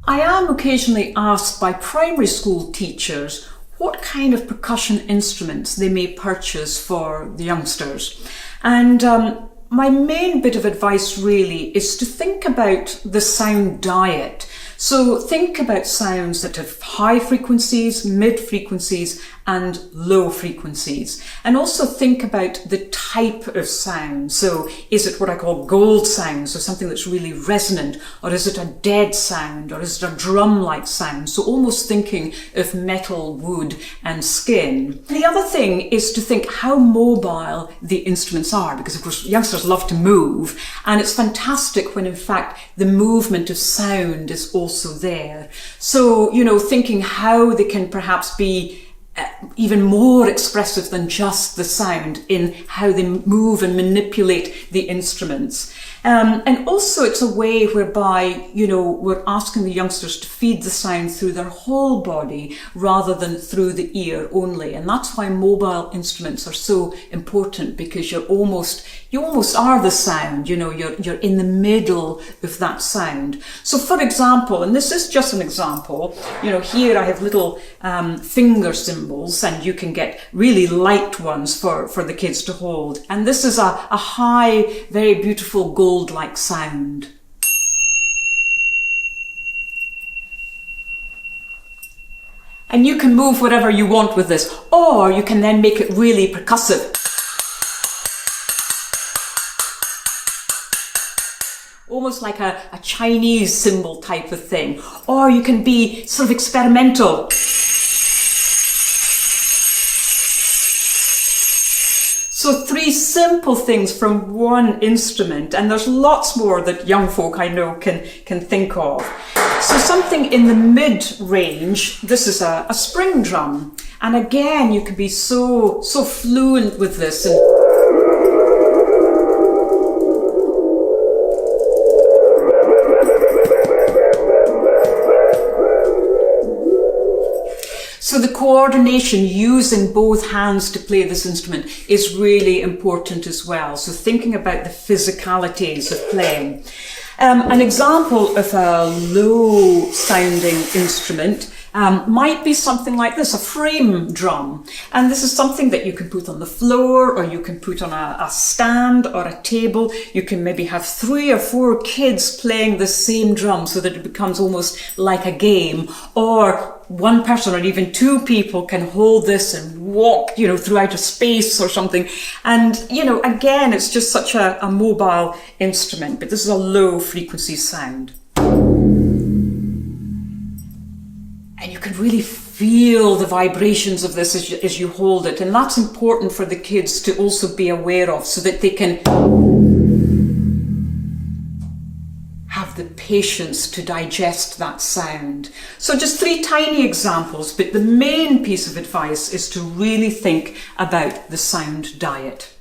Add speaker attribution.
Speaker 1: I am occasionally asked by primary school teachers what kind of percussion instruments they may purchase for the youngsters. And my main bit of advice really is to think about the sound diet. So think about sounds that have high frequencies, mid frequencies and low frequencies. And also think about the type of sound. So is it what I call gold sound, so something that's really resonant, or is it a dead sound, or is it a drum-like sound? So almost thinking of metal, wood and skin. The other thing is to think how mobile the instruments are, because of course youngsters love to move, and it's fantastic when in fact the movement of sound is also there. So, thinking how they can perhaps be even more expressive than just the sound in how they move and manipulate the instruments. And also it's a way whereby, we're asking the youngsters to feed the sound through their whole body rather than through the ear only. And that's why mobile instruments are so important, because you almost are the sound, you're in the middle of that sound. So for example, and this is just an example, here I have little finger cymbals, and you can get really light ones for the kids to hold. And this is a high, very beautiful gold-like sound. And you can move whatever you want with this, or you can then make it really percussive. Almost like a Chinese cymbal type of thing. Or you can be sort of experimental. So 3 simple things from one instrument, and there's lots more that young folk I know can think of. So something in the mid-range, this is a spring drum. And again, you can be so fluent with this. So the coordination, using both hands to play this instrument, is really important as well. So thinking about the physicalities of playing. An example of a low sounding instrument might be something like this, a frame drum. And this is something that you can put on the floor, or you can put on a stand or a table. You can maybe have 3 or 4 kids playing the same drum so that it becomes almost like a game. Or one person or even 2 people can hold this and walk, through outer space or something. And, again, it's just such a mobile instrument, but this is a low frequency sound. And you can really feel the vibrations of this as you hold it. And that's important for the kids to also be aware of, so that they can have the patience to digest that sound. So just 3 tiny examples, but the main piece of advice is to really think about the sound diet.